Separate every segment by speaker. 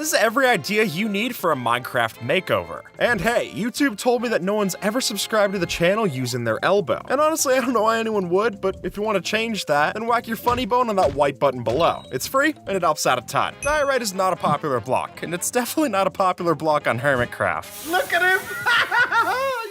Speaker 1: This is every idea you need for a Minecraft makeover. And hey, YouTube told me that no one's ever subscribed to the channel using their elbow. And honestly, I don't know why anyone would, but if you want to change that, then whack your funny bone on that white button below. It's free, and it helps out a ton. Diorite is not a popular block, and it's definitely not a popular block on Hermitcraft.
Speaker 2: Look at him!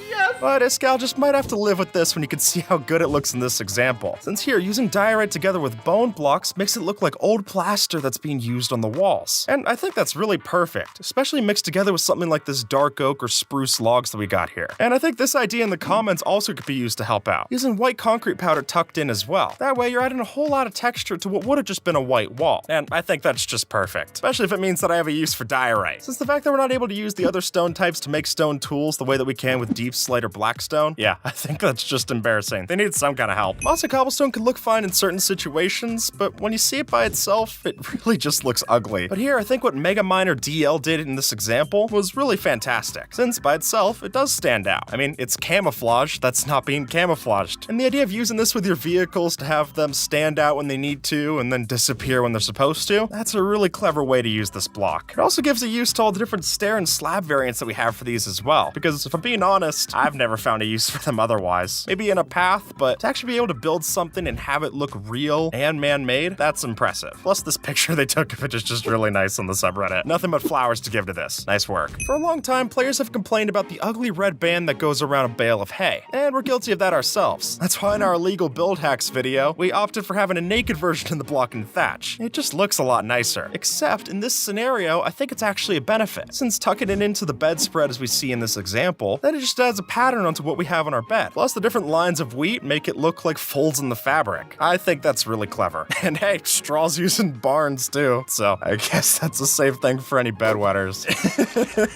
Speaker 2: Yes!
Speaker 1: But Escal just might have to live with this when you can see how good it looks in this example. Since here, using diorite together with bone blocks makes it look like old plaster that's being used on the walls. And I think that's really perfect, especially mixed together with something like this dark oak or spruce logs that we got here. And I think this idea in the comments also could be used to help out, using white concrete powder tucked in as well. That way you're adding a whole lot of texture to what would have just been a white wall. And I think that's just perfect, especially if it means that I have a use for diorite. Since the fact that we're not able to use the other stone types to make stone tools the way that we can with deep slate or blackstone, yeah, I think that's just embarrassing. They need some kind of help. Mossy cobblestone can look fine in certain situations, but when you see it by itself, it really just looks ugly. But here, I think what Megaminder DL did in this example was really fantastic, since by itself, it does stand out. I mean, it's camouflage that's not being camouflaged. And the idea of using this with your vehicles to have them stand out when they need to and then disappear when they're supposed to, that's a really clever way to use this block. It also gives a use to all the different stair and slab variants that we have for these as well, because if I'm being honest, I've never found a use for them otherwise. Maybe in a path, but to actually be able to build something and have it look real and man-made, that's impressive. Plus this picture they took of it is just really nice on the subreddit. Nothing but flowers to give to this. Nice work. For a long time, players have complained about the ugly red band that goes around a bale of hay, and we're guilty of that ourselves. That's why in our illegal build hacks video, we opted for having a naked version of the block and thatch. It just looks a lot nicer. Except in this scenario, I think it's actually a benefit, since tucking it into the bedspread as we see in this example, then it just adds a pattern onto what we have on our bed. Plus the different lines of wheat make it look like folds in the fabric. I think that's really clever. And hey, straw's using barns too, so I guess that's a safe thing for any bedwetters.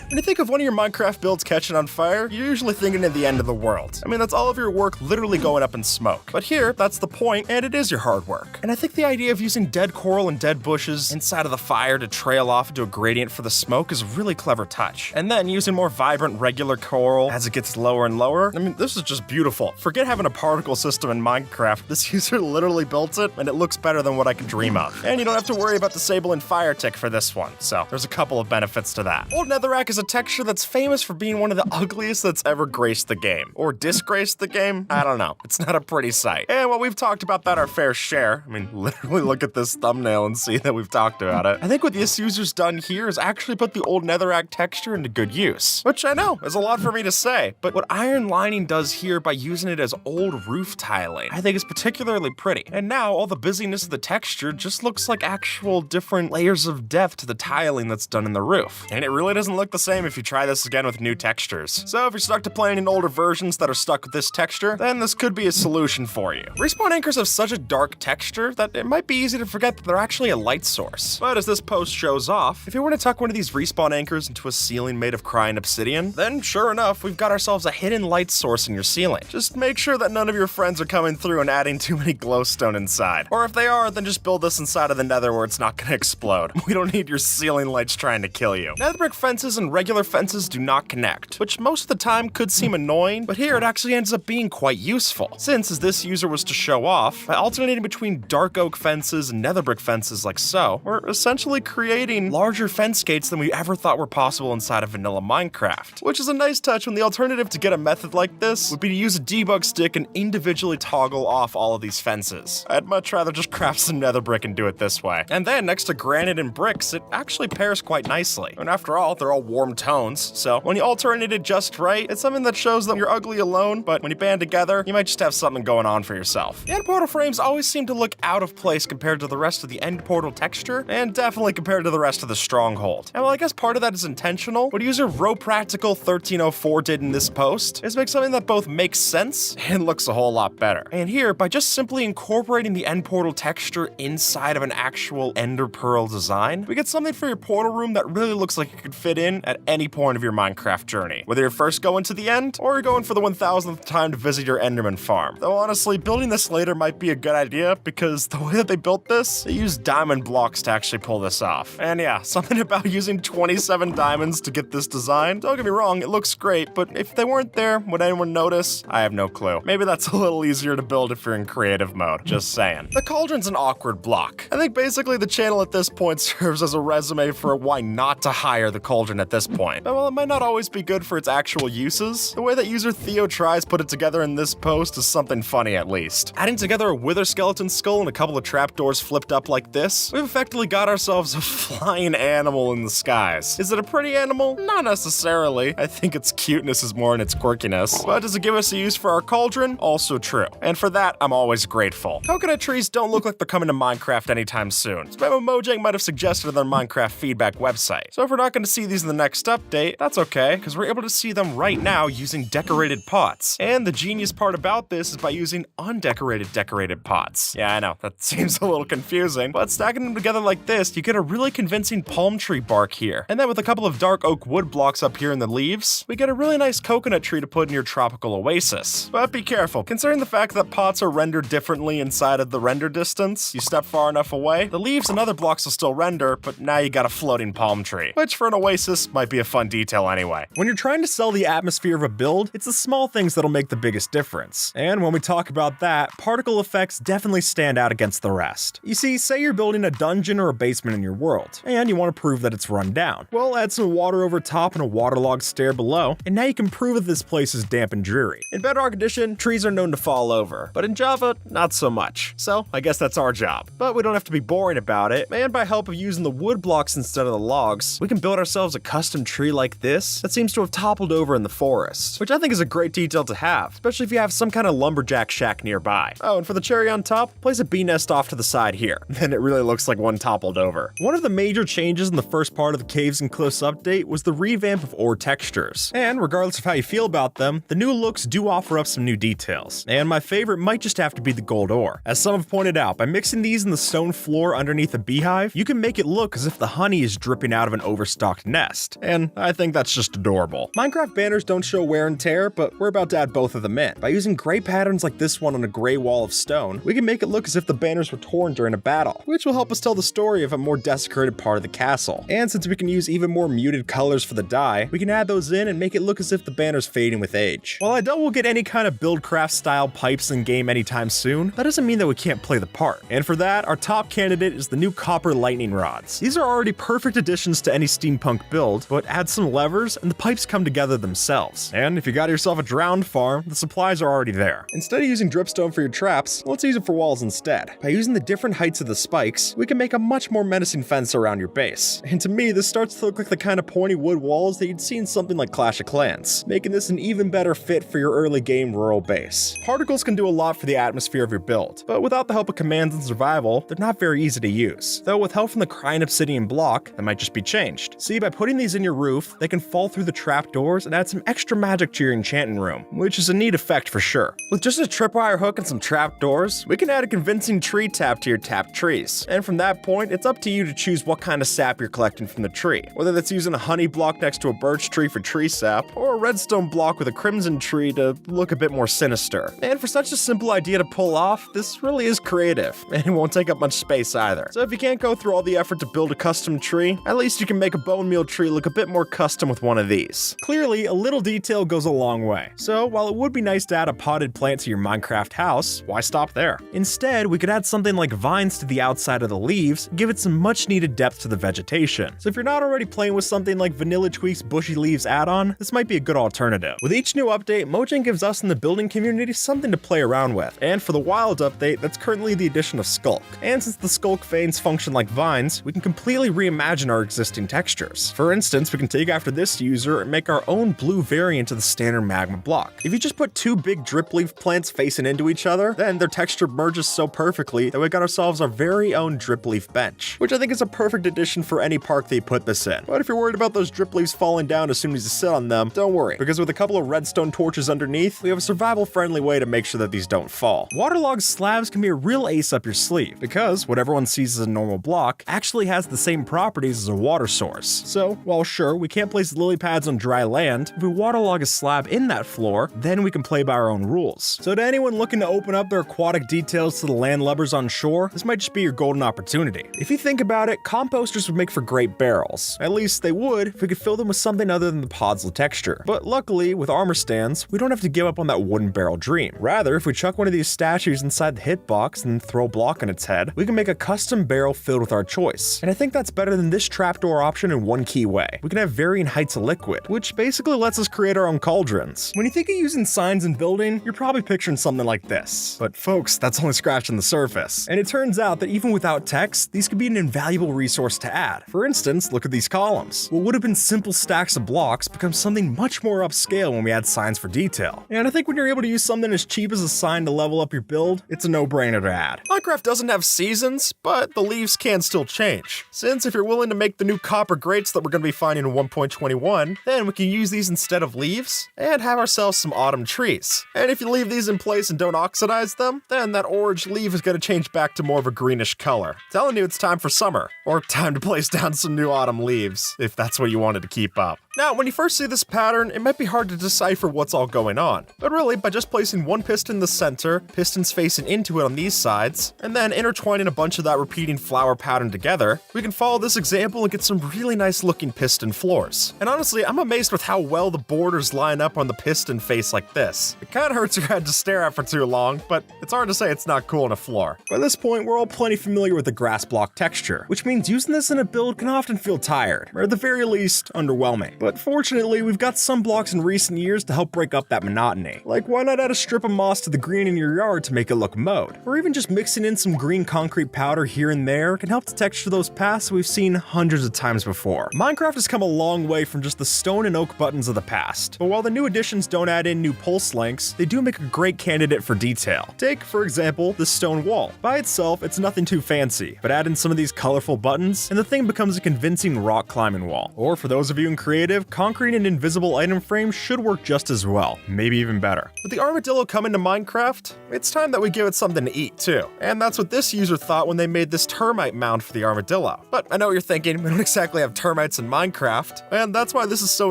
Speaker 1: When you think of one of your Minecraft builds catching on fire, you're usually thinking of the end of the world. I mean, that's all of your work literally going up in smoke. But here, that's the point, and it is your hard work. And I think the idea of using dead coral and dead bushes inside of the fire to trail off into a gradient for the smoke is a really clever touch. And then using more vibrant regular coral as it gets lower and lower, I mean, this is just beautiful. Forget having a particle system in Minecraft. This user literally built it, and it looks better than what I could dream of. And you don't have to worry about disabling fire tick for this one, so there's a couple of benefits to that. Old netherrack is a texture that's famous for being one of the ugliest that's ever graced the game. Or disgraced the game? I don't know. It's not a pretty sight. And while we've talked about that our fair share, I mean, literally look at this thumbnail and see that we've talked about it. I think what this user's done here is actually put the old netherrack texture into good use. Which I know is a lot for me to say, but what Iron Lining does here by using it as old roof tiling, I think is particularly pretty. And now all the busyness of the texture just looks like actual different layers of depth to the tiling that's done in the roof. And it really doesn't look the same if you try this again with new textures. So if you're stuck to playing in older versions that are stuck with this texture, then this could be a solution for you. Respawn anchors have such a dark texture that it might be easy to forget that they're actually a light source. But as this post shows off, if you were to tuck one of these respawn anchors into a ceiling made of crying obsidian, then sure enough, we've got ourselves a hidden light source in your ceiling. Just make sure that none of your friends are coming through and adding too many glowstone inside. Or if they are, then just build this inside of the nether where it's not gonna explode. We don't need your ceiling lights trying to kill you. Nether brick fences and regular fences do not connect, which most of the time could seem annoying, but here it actually ends up being quite useful. Since, as this user was to show off, by alternating between dark oak fences and nether brick fences like so, we're essentially creating larger fence gates than we ever thought were possible inside of vanilla Minecraft. Which is a nice touch when the alternative to get a method like this would be to use a debug stick and individually toggle off all of these fences. I'd much rather just craft some nether brick and do it this way. And then next to granite and bricks, it actually pairs quite nicely. And after all, they're all warm tones, so when you alternate it just right, it's something that shows that you're ugly alone, but when you band together, you might just have something going on for yourself. The end portal frames always seem to look out of place compared to the rest of the end portal texture, and definitely compared to the rest of the stronghold. And while I guess part of that is intentional, what user RoPractical1304 did in this post is make something that both makes sense and looks a whole lot better. And here, by just simply incorporating the end portal texture inside of an actual ender pearl design, we get something for your portal room that really looks like it could fit in at any point of your Minecraft journey. Whether you're first going to the end, or you're going for the 1000th time to visit your Enderman farm. Though honestly, building this later might be a good idea, because the way that they built this, they used diamond blocks to actually pull this off. And yeah, something about using 27 diamonds to get this design, don't get me wrong, it looks great, but if they weren't point there, would anyone notice? I have no clue. Maybe that's a little easier to build if you're in creative mode, just saying. The cauldron's an awkward block. I think basically the channel at this point serves as a resume for why not to hire the cauldron at this point. But while it might not always be good for its actual uses, the way that user Theo Tries put it together in this post is something funny at least. Adding together a wither skeleton skull and a couple of trapdoors flipped up like this, we've effectively got ourselves a flying animal in the skies. Is it a pretty animal? Not necessarily. I think its cuteness is more in its quirkiness. But does it give us a use for our cauldron? Also true. And for that, I'm always grateful. Coconut trees don't look like they're coming to Minecraft anytime soon. So maybe Mojang might have suggested on their Minecraft feedback website. So if we're not going to see these in the next update, that's okay, because we're able to see them right now using decorated pots. And the genius part about this is by using undecorated decorated pots. Yeah, I know, that seems a little confusing, but stacking them together like this, you get a really convincing palm tree bark here. And then with a couple of dark oak wood blocks up here in the leaves, we get a really nice coconut tree to put in your tropical oasis. But be careful, considering the fact that pots are rendered differently inside of the render distance, you step far enough away, the leaves and other blocks will still render, but now you got a floating palm tree, which for an oasis might be a fun detail anyway. When you're trying to sell the atmosphere of a build, it's the small things that'll make the biggest difference. And when we talk about that, particle effects definitely stand out against the rest. You see, say you're building a dungeon or a basement in your world, and you want to prove that it's run down. Well, add some water over top and a waterlogged stair below, and now you can prove that this place is damp and dreary. In Bedrock Edition, trees are known to fall over, but in Java, not so much. So, I guess that's our job. But we don't have to be boring about it, and by help of using the wood blocks instead of the logs, we can build ourselves a custom tree like this that seems to have toppled over in the forest, which I think is a great detail to have, especially if you have some kind of lumberjack shack nearby. Oh, and for the cherry on top, place a bee nest off to the side here. Then it really looks like one toppled over. One of the major changes in the first part of the Caves and Cliffs update was the revamp of ore textures. And regardless of how you feel about them, the new looks do offer up some new details. And my favorite might just have to be the gold ore. As some have pointed out, by mixing these in the stone floor underneath a beehive, you can make it look as if the honey is dripping out of an overstocked nest. And I think that's just adorable. Minecraft banners don't show wear and tear, but we're about to add both of them in. By using gray patterns like this one on a gray wall of stone, we can make it look as if the banners were torn during a battle, which will help us tell the story of a more desecrated part of the castle. And since we can use even more muted colors for the dye, we can add those in and make it look as if the banner's fading with age. While I doubt we'll get any kind of Buildcraft style pipes in game anytime soon, that doesn't mean that we can't play the part. And for that, our top candidate is the new copper lightning rods. These are already perfect additions to any steampunk build, but add some levers and the pipes come together themselves. And if you got yourself a drowned farm, the supplies are already there. Instead of using dripstone for your traps, let's use it for walls instead. By using the different heights of the spikes, we can make a much more menacing fence around your base. And to me, this starts to look like the kind of pointy wood walls that you'd see in something like Clash of Clans, making this an even better fit for your early game rural base. Particles can do a lot for the atmosphere of your build, but without the help of commands and survival, they're not very easy to use. Though with help from the Crying Obsidian block, that might just be changed. See, by putting these in your roof, they can fall through the trapdoors and add some extra magic to your enchanting room, which is a neat effect for sure. With just a tripwire hook and some trapdoors, we can add a convincing tree tap to your tapped trees. And from that point, it's up to you to choose what kind of sap you're collecting from the tree, whether that's using a honey block next to a birch tree for tree sap, or a redstone block with a crimson tree to look a bit more sinister. And for such a simple idea to pull off, this really is creative, and it won't take up much space either. So if you can't go through all the effort to build a custom tree, at least you can make a bone meal tree look a bit more custom with one of these. Clearly, a little detail goes a long way. So while it would be nice to add a potted plant to your Minecraft house, why stop there? Instead, we could add something like vines to the outside of the leaves, give it some much needed depth to the vegetation. So if you're not already playing with something like Vanilla Tweak's Bushy Leaves add-on, this might be a good alternative. With each new update, Mojang gives us in the building community something to play around with. And for the Wild update, that's currently the addition of Skulk. And since the Skulk veins function like vines, we can completely reimagine our existing textures. For instance, we can take after this user and make our own blue variant of the standard magma block. If you just put two big drip leaf plants facing into each other, then their texture merges so perfectly that we got ourselves our very own drip leaf bench, which I think is a perfect addition for any park they put this in. But if you're worried about those drip leaves falling down as soon as you sit on them, don't worry, because with a couple of redstone torches underneath, we have a survival-friendly way to make sure that these don't fall. Waterlogged slabs can be a real ace up your sleeve, because what everyone sees as a normal block actually has the same properties as a water source. So, while sure, we can't place lily pads on dry land, if we waterlog a slab in that floor, then we can play by our own rules. So to anyone looking to open up their aquatic details to the landlubbers on shore, this might just be your golden opportunity. If you think about it, composters would make for great barrels. At least they would if we could fill them with something other than the Podzol texture. But luckily, Luckily, with armor stands, we don't have to give up on that wooden barrel dream. Rather, if we chuck one of these statues inside the hitbox and throw a block on its head, we can make a custom barrel filled with our choice. And I think that's better than this trapdoor option in one key way. We can have varying heights of liquid, which basically lets us create our own cauldrons. When you think of using signs in building, you're probably picturing something like this. But folks, that's only scratching the surface. And it turns out that even without text, these could be an invaluable resource to add. For instance, look at these columns. What would have been simple stacks of blocks becomes something much more upscale when we add signs for detail. And I think when you're able to use something as cheap as a sign to level up your build, it's a no-brainer to add. Minecraft doesn't have seasons, but the leaves can still change. Since if you're willing to make the new copper grates that we're going to be finding in 1.21, then we can use these instead of leaves and have ourselves some autumn trees. And if you leave these in place and don't oxidize them, then that orange leaf is going to change back to more of a greenish color. Telling you it's time for summer, or time to place down some new autumn leaves, if that's what you wanted to keep up. Now, when you first see this pattern, it might be hard to decipher what's all going on. But really, by just placing one piston in the center, pistons facing into it on these sides, and then intertwining a bunch of that repeating flower pattern together, we can follow this example and get some really nice looking piston floors. And honestly, I'm amazed with how well the borders line up on the piston face like this. It kinda hurts your head to stare at for too long, but it's hard to say it's not cool on a floor. By this point, we're all plenty familiar with the grass block texture, which means using this in a build can often feel tired, or at the very least, underwhelming. But fortunately, we've got some blocks in recent years to help break up that monotony. Like, why not add a strip of moss to the green in your yard to make it look mowed? Or even just mixing in some green concrete powder here and there can help to texture those paths we've seen hundreds of times before. Minecraft has come a long way from just the stone and oak buttons of the past, but while the new additions don't add in new pulse lengths, they do make a great candidate for detail. Take, for example, this stone wall. By itself, it's nothing too fancy, but add in some of these colorful buttons, and the thing becomes a convincing rock climbing wall. Or for those of you in creative, concrete and invisible item frames should work just as well, maybe even better. With the armadillo coming to Minecraft, it's time that we give it something to eat too. And that's what this user thought when they made this termite mound for the armadillo. But I know what you're thinking, we don't exactly have termites in Minecraft, and that's why this is so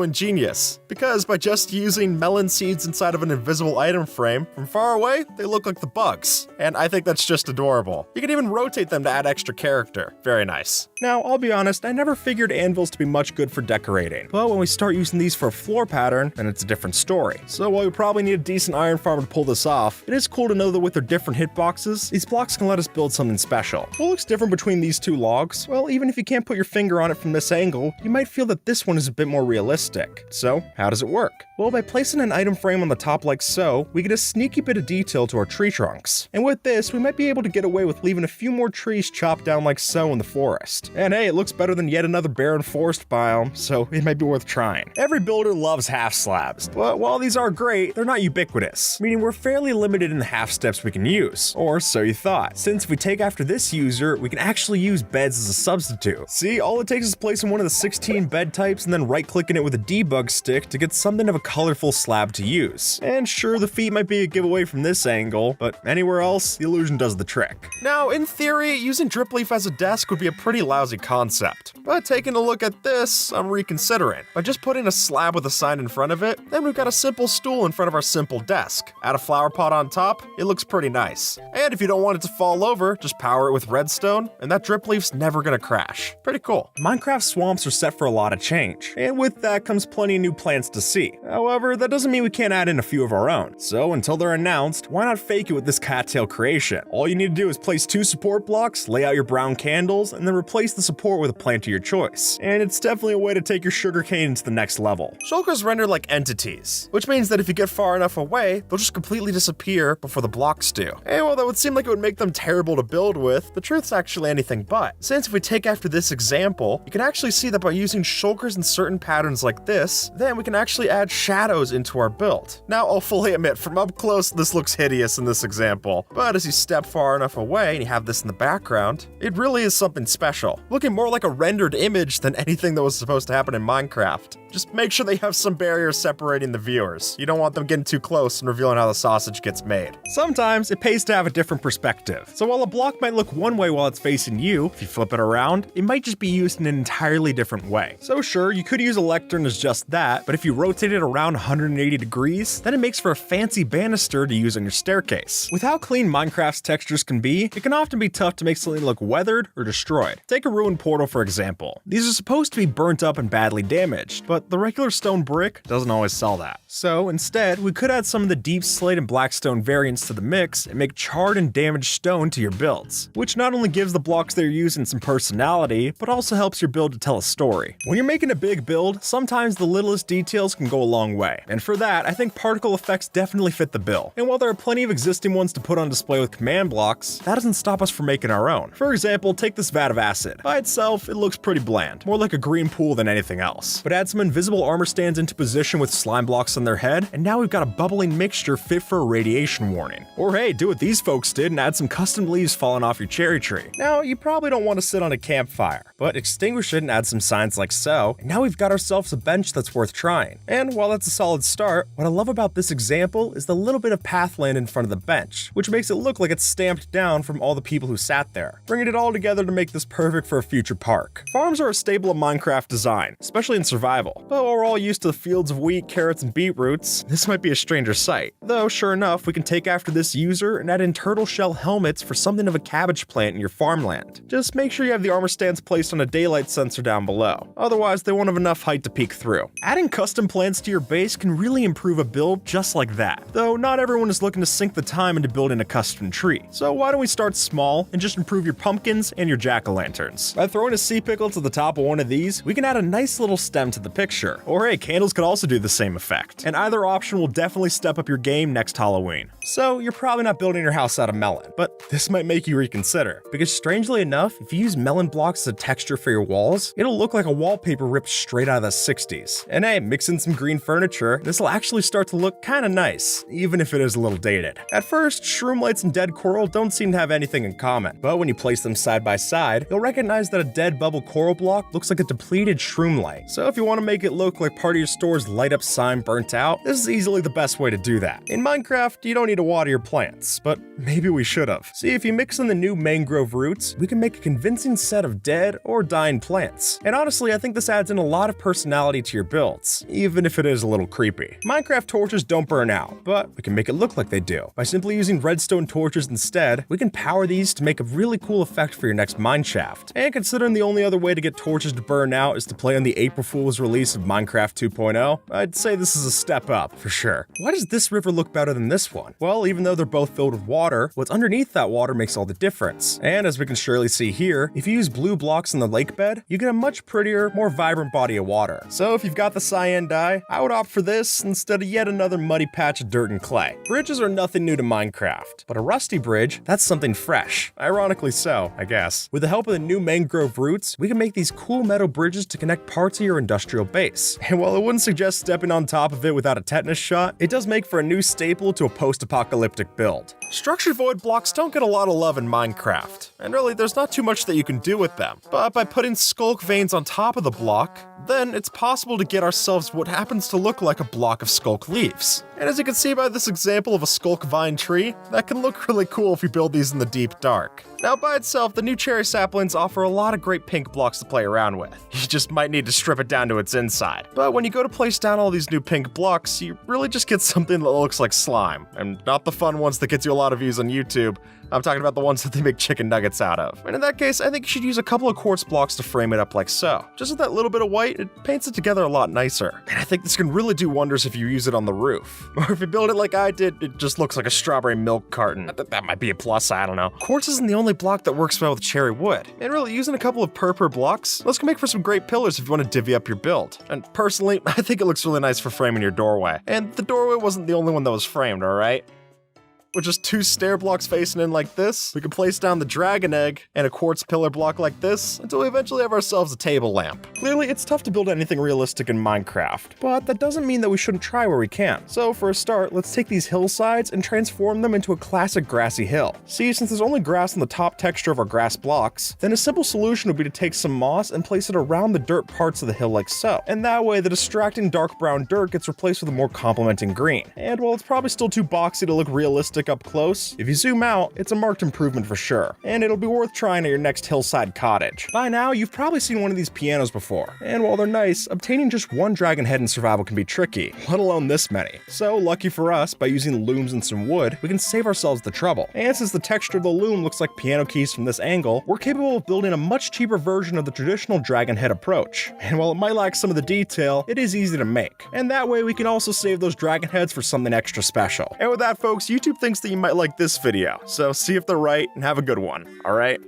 Speaker 1: ingenious. Because by just using melon seeds inside of an invisible item frame, from far away, they look like the bugs. And I think that's just adorable. You can even rotate them to add extra character. Very nice. Now, I'll be honest, I never figured anvils to be much good for decorating. But when we start using these for a floor pattern, then it's a different story. So while we probably need a decent iron farm to pull this off, it is cool to know that with their different hitboxes, these blocks can let us build something special. What looks different between these two logs? Well, even if you can't put your finger on it from this angle, you might feel that this one is a bit more realistic. So, how does it work? Well, by placing an item frame on the top like so, we get a sneaky bit of detail to our tree trunks. And with this, we might be able to get away with leaving a few more trees chopped down like so in the forest. And hey, it looks better than yet another barren forest biome, so it might be worth trying. Every builder loves half slabs, but while these are great, they're not ubiquitous, meaning we're fairly limited in the half steps we can use, or so you thought. Since if we take after this user, we can actually use beds as a substitute. See, all it takes is placing one of the 16 bed types and then right-clicking it with a debug stick to get something of a colorful slab to use. And sure, the feet might be a giveaway from this angle, but anywhere else, the illusion does the trick. Now, in theory, using drip leaf as a desk would be a pretty lousy concept, but taking a look at this, I'm reconsidering. By just putting a slab with a sign in front of it, then we've got a simple stool in front of our simple desk. Add a flower pot on top, it looks pretty nice. And if you don't want it to fall over, just power it with redstone, and that drip leaf's never gonna crash. Pretty cool. Minecraft swamps are set for a lot of change, and with that comes plenty of new plants to see. However, that doesn't mean we can't add in a few of our own. So until they're announced, why not fake it with this cattail creation? All you need to do is place 2 support blocks, lay out your brown candles, and then replace the support with a plant of your choice. And it's definitely a way to take your sugarcane to the next level. Shulkers render like entities, which means that if you get far enough away, they'll just completely disappear before the blocks do. And while that would seem like it would make them terrible to build with, the truth's actually anything but. Since if we take after this example, you can actually see that by using shulkers in certain patterns like this, then we can actually add shadows into our build. Now, I'll fully admit, from up close, this looks hideous in this example, but as you step far enough away and you have this in the background, it really is something special. Looking more like a rendered image than anything that was supposed to happen in Minecraft. Just make sure they have some barriers separating the viewers. You don't want them getting too close and revealing how the sausage gets made. Sometimes it pays to have a different perspective. So while a block might look one way while it's facing you, if you flip it around, it might just be used in an entirely different way. So sure, you could use a lectern as just that, but if you rotate it around 180 degrees, then it makes for a fancy banister to use on your staircase. With how clean Minecraft's textures can be, it can often be tough to make something look weathered or destroyed. Take a ruined portal for example. These are supposed to be burnt up and badly damaged, but but the regular stone brick doesn't always sell that. So instead, we could add some of the deep slate and black stone variants to the mix and make charred and damaged stone to your builds, which not only gives the blocks they're using some personality, but also helps your build to tell a story. When you're making a big build, sometimes the littlest details can go a long way, and for that, I think particle effects definitely fit the bill. And while there are plenty of existing ones to put on display with command blocks, that doesn't stop us from making our own. For example, take this vat of acid. By itself, it looks pretty bland, more like a green pool than anything else. But add some invisible armor stands into position with slime blocks on their head, and now we've got a bubbling mixture fit for a radiation warning. Or hey, do what these folks did and add some custom leaves falling off your cherry tree. Now, you probably don't want to sit on a campfire, but extinguish it and add some signs like so, and now we've got ourselves a bench that's worth trying. And while that's a solid start, what I love about this example is the little bit of pathland in front of the bench, which makes it look like it's stamped down from all the people who sat there, bringing it all together to make this perfect for a future park. Farms are a staple of Minecraft design, especially in survival, but while we're all used to the fields of wheat, carrots, and beetroots, this might be a stranger sight. Though, sure enough, we can take after this user and add in turtle shell helmets for something of a cabbage plant in your farmland. Just make sure you have the armor stands placed on a daylight sensor down below, otherwise they won't have enough height to peek through. Adding custom plants to your base can really improve a build just like that, though not everyone is looking to sink the time into building a custom tree. So why don't we start small and just improve your pumpkins and your jack-o'-lanterns. By throwing a sea pickle to the top of one of these, we can add a nice little stem to the picture. Or hey, candles could also do the same effect. And either option will definitely step up your game next Halloween. So you're probably not building your house out of melon, but this might make you reconsider. Because strangely enough, if you use melon blocks as a texture for your walls, it'll look like a wallpaper ripped straight out of the 60s. And hey, mix in some green furniture, this will actually start to look kinda nice, even if it is a little dated. At first, shroom lights and dead coral don't seem to have anything in common, but when you place them side by side, you'll recognize that a dead bubble coral block looks like a depleted shroom light. So if you want to make it look like part of your store's light up sign burnt out, this is easily the best way to do that. In Minecraft, you don't need to water your plants, but maybe we should have. See, if you mix in the new mangrove roots, we can make a convincing set of dead or dying plants. And honestly, I think this adds in a lot of personality to your builds, even if it is a little creepy. Minecraft torches don't burn out, but we can make it look like they do. By simply using redstone torches instead, we can power these to make a really cool effect for your next mineshaft. And considering the only other way to get torches to burn out is to play on the April Fool's release of Minecraft 2.0, I'd say this is a step up, for sure. Why does this river look better than this one? Well, even though they're both filled with water, what's underneath that water makes all the difference. And as we can surely see here, if you use blue blocks in the lake bed, you get a much prettier, more vibrant body of water. So if you've got the cyan dye, I would opt for this instead of yet another muddy patch of dirt and clay. Bridges are nothing new to Minecraft, but a rusty bridge, that's something fresh. Ironically so, I guess. With the help of the new mangrove roots, we can make these cool metal bridges to connect parts of your industrial base. And while I wouldn't suggest stepping on top of it without a tetanus shot, it does make for a new staple to a post-apocalyptic build. Structured void blocks don't get a lot of love in Minecraft, and really there's not too much that you can do with them. But by putting skulk veins on top of the block, then it's possible to get ourselves what happens to look like a block of skulk leaves. And as you can see by this example of a skulk vine tree, that can look really cool if you build these in the deep dark. Now by itself, the new cherry saplings offer a lot of great pink blocks to play around with. You just might need to strip it down to its inside. But when you go to place down all these new pink blocks, you really just get something that looks like slime, and not the fun ones that gets you a lot of views on YouTube. I'm talking about the ones that they make chicken nuggets out of. And in that case, I think you should use a couple of quartz blocks to frame it up like so. Just with that little bit of white, it paints it together a lot nicer. And I think this can really do wonders if you use it on the roof. Or if you build it like I did, it just looks like a strawberry milk carton. That might be a plus, I don't know. Quartz isn't the only block that works well with cherry wood. And really, using a couple of purple blocks, let's make for some great pillars if you want to divvy up your build. And personally, I think it looks really nice for framing your doorway. And the doorway wasn't the only one that was framed, alright? With just two stair blocks facing in like this, we can place down the dragon egg and a quartz pillar block like this until we eventually have ourselves a table lamp. Clearly, it's tough to build anything realistic in Minecraft, but that doesn't mean that we shouldn't try where we can. So for a start, let's take these hillsides and transform them into a classic grassy hill. See, since there's only grass on the top texture of our grass blocks, then a simple solution would be to take some moss and place it around the dirt parts of the hill like so. And that way, the distracting dark brown dirt gets replaced with a more complementing green. And while it's probably still too boxy to look realistic like up close, if you zoom out, it's a marked improvement for sure, and it'll be worth trying at your next hillside cottage. By now, you've probably seen one of these pianos before, and while they're nice, obtaining just one dragon head in survival can be tricky, let alone this many. So lucky for us, by using looms and some wood, we can save ourselves the trouble. And since the texture of the loom looks like piano keys from this angle, we're capable of building a much cheaper version of the traditional dragon head approach. And while it might lack some of the detail, it is easy to make. And that way we can also save those dragon heads for something extra special. And with that, folks, YouTube thinks that you might like this video, so see if they're right and have a good one, alright?